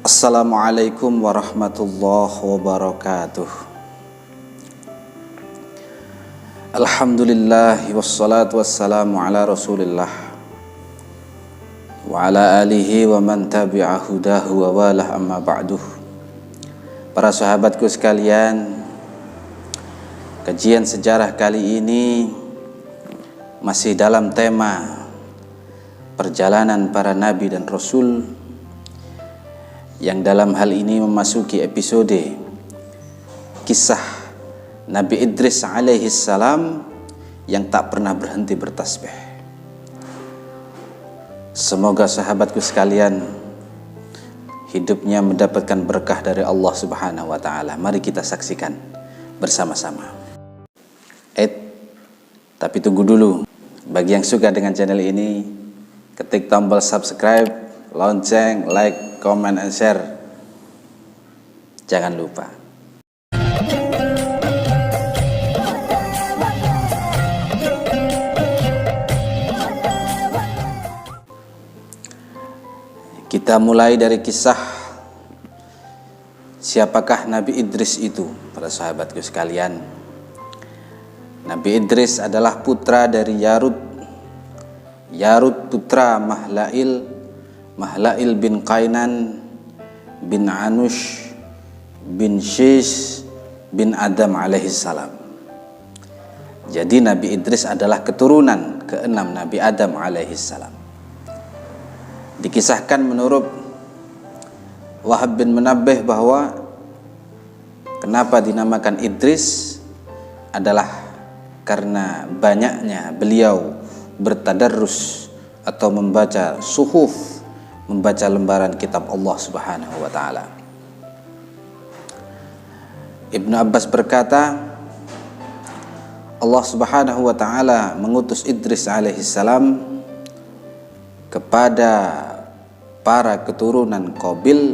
Assalamualaikum warahmatullahi wabarakatuh. Alhamdulillah wassalatu wassalamu ala rasulillah wa ala alihi wa man tabi'a hudahu wa walah, amma ba'duh. Para sahabatku sekalian, kajian sejarah kali ini masih dalam tema perjalanan para nabi dan rasul, yang dalam hal ini memasuki episode kisah Nabi Idris alaihi salam yang tak pernah berhenti bertasbih. Semoga sahabatku sekalian hidupnya mendapatkan berkah dari Allah Subhanahu wa taala. Mari kita saksikan bersama-sama. Tapi tunggu dulu. Bagi yang suka dengan channel ini, ketik tombol subscribe, lonceng, like, comment, and share. Jangan lupa. Kita mulai dari kisah siapakah Nabi Idris itu, para sahabatku sekalian. Nabi Idris adalah putra dari Yarud putra Mahlail bin Qainan bin Anush bin Shish bin Adam alaihi salam. Jadi Nabi Idris adalah keturunan keenam Nabi Adam alaihi salam. Dikisahkan menurut Wahab bin Munabbih bahwa kenapa dinamakan Idris adalah karena banyaknya beliau bertadarrus atau membaca suhuf, membaca lembaran kitab Allah Subhanahu wa taala. Ibnu Abbas berkata, Allah Subhanahu wa taala mengutus Idris alaihi salam kepada para keturunan Qabil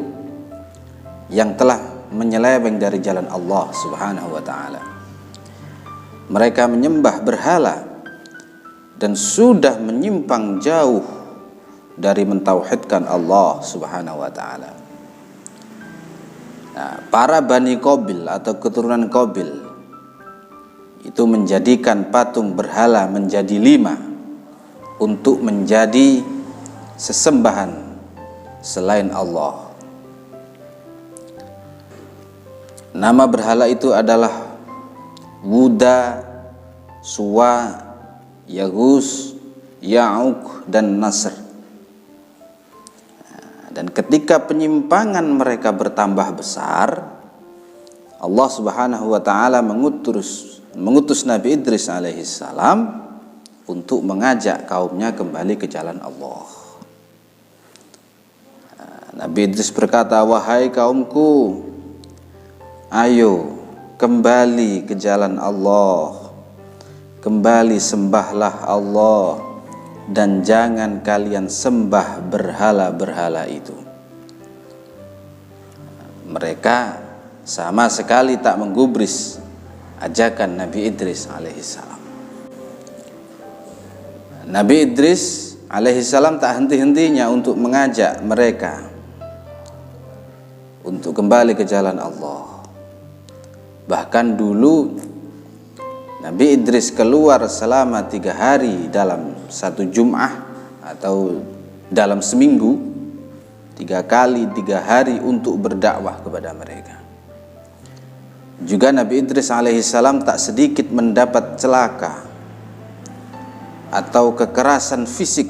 yang telah menyeleweng dari jalan Allah Subhanahu wa taala. Mereka menyembah berhala dan sudah menyimpang jauh dari mentauhidkan Allah Subhanahu wa taala. Nah, para Bani Qabil atau keturunan Qabil itu menjadikan patung berhala menjadi 5 untuk menjadi sesembahan selain Allah. Nama berhala itu adalah Wuda, Suwa, Yaghus, Ya'uq, dan Nasr. Dan ketika penyimpangan mereka bertambah besar, Allah Subhanahu wa taala mengutus Nabi Idris alaihi salam untuk mengajak kaumnya kembali ke jalan Allah. Nabi Idris berkata, "Wahai kaumku, ayo kembali ke jalan Allah. Kembali sembahlah Allah dan jangan kalian sembah berhala-berhala itu." Mereka sama sekali tak menggubris ajakan Nabi Idris alaihissalam. Nabi Idris alaihissalam tak henti-hentinya untuk mengajak mereka untuk kembali ke jalan Allah. Bahkan dulu Nabi Idris keluar selama 3 hari dalam satu Jum'ah atau dalam seminggu, 3 kali 3 hari untuk berdakwah kepada mereka. Juga Nabi Idris alaihissalam tak sedikit mendapat celaka atau kekerasan fisik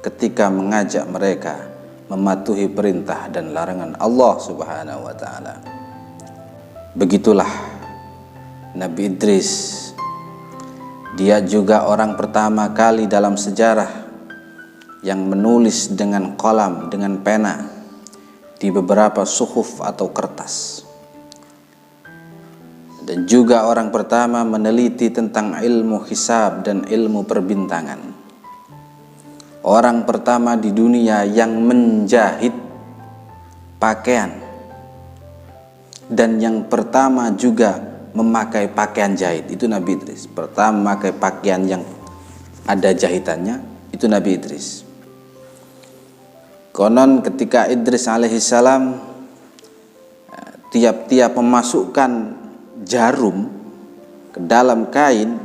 ketika mengajak mereka mematuhi perintah dan larangan Allah Subhanahu wa taala. Begitulah Nabi Idris. Dia juga orang pertama kali dalam sejarah yang menulis dengan qalam, dengan pena di beberapa suhuf atau kertas. Dan juga orang pertama meneliti tentang ilmu hisab dan ilmu perbintangan. Orang pertama di dunia yang menjahit pakaian, dan yang pertama juga memakai pakaian jahit itu Nabi Idris. Pertama memakai pakaian yang ada jahitannya itu Nabi Idris. Konon ketika Idris alaihissalam tiap-tiap memasukkan jarum ke dalam kain,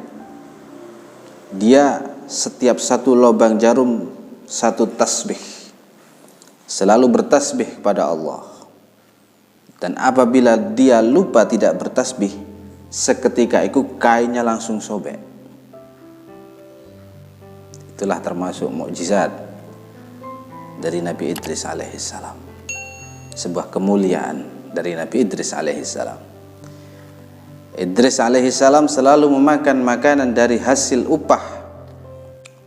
dia setiap satu lubang jarum satu tasbih, selalu bertasbih kepada Allah. Dan apabila dia lupa tidak bertasbih, seketika itu kainnya langsung sobek. Itulah termasuk mukjizat dari Nabi Idris alaihissalam, sebuah kemuliaan dari Nabi Idris alaihissalam. Idris alaihissalam selalu memakan makanan dari hasil upah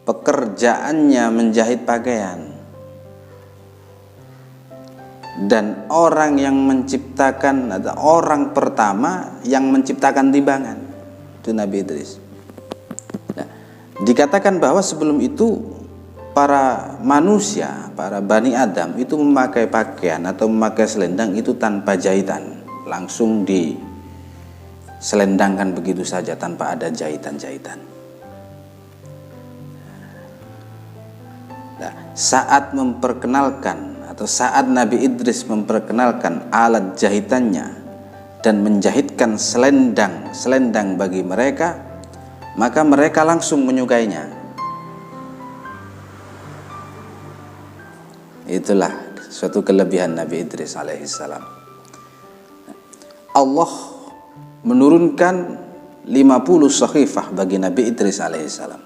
pekerjaannya menjahit pakaian. Dan orang yang menciptakan, atau orang pertama yang menciptakan timbangan, itu Nabi Idris. Nah, dikatakan bahwa sebelum itu para manusia, para Bani Adam itu memakai pakaian atau memakai selendang itu tanpa jahitan, langsung diselendangkan begitu saja tanpa ada jahitan-jahitan. Nah, saat memperkenalkan atau saat Nabi Idris memperkenalkan alat jahitannya dan menjahitkan selendang bagi mereka, maka mereka langsung menyukainya. Itulah suatu kelebihan Nabi Idris alaihissalam. Allah menurunkan 50 sakhifah bagi Nabi Idris alaihissalam,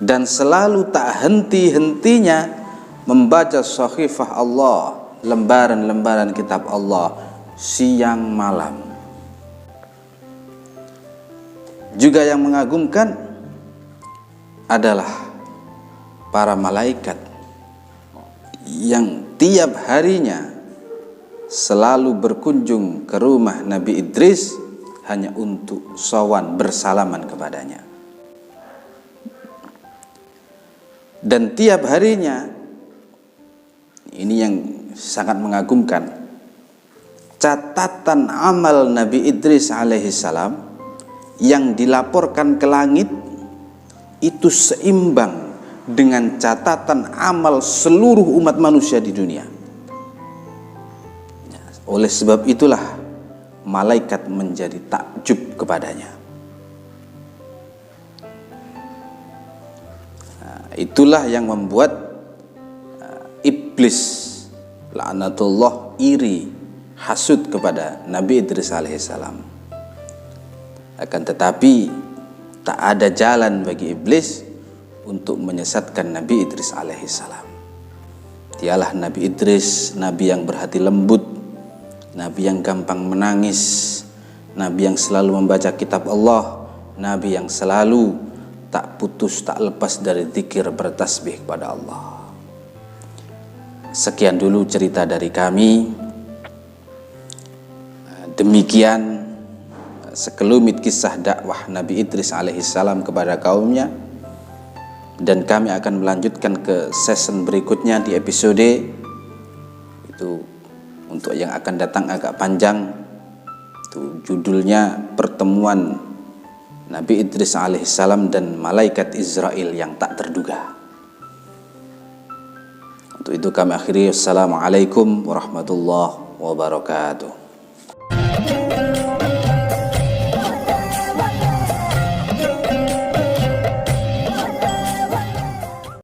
dan selalu tak henti-hentinya membaca sakhifah Allah, lembaran-lembaran kitab Allah, siang malam. Juga yang mengagumkan adalah para malaikat yang tiap harinya selalu berkunjung ke rumah Nabi Idris hanya untuk sowan bersalaman kepadanya. Dan tiap harinya, ini yang sangat mengagumkan, catatan amal Nabi Idris alaihissalam yang dilaporkan ke langit itu seimbang dengan catatan amal seluruh umat manusia di dunia. Oleh sebab itulah malaikat menjadi takjub kepadanya. Itulah yang membuat iblis laknatullah iri, hasud kepada Nabi Idris alaihissalam. Akan tetapi tak ada jalan bagi iblis untuk menyesatkan Nabi Idris alaihissalam. Dialah Nabi Idris, Nabi yang berhati lembut, Nabi yang gampang menangis, Nabi yang selalu membaca kitab Allah, Nabi yang selalu tak putus, tak lepas dari zikir bertasbih kepada Allah. Sekian dulu cerita dari kami. Demikian sekelumit kisah dakwah Nabi Idris alaihissalam kepada kaumnya. Dan kami akan melanjutkan ke season berikutnya di episode itu. Untuk yang akan datang agak panjang, itu judulnya pertemuan Nabi Idris alaihissalam dan malaikat Israel yang tak terduga. Untuk itu kami akhiri. Assalamualaikum warahmatullahi wabarakatuh.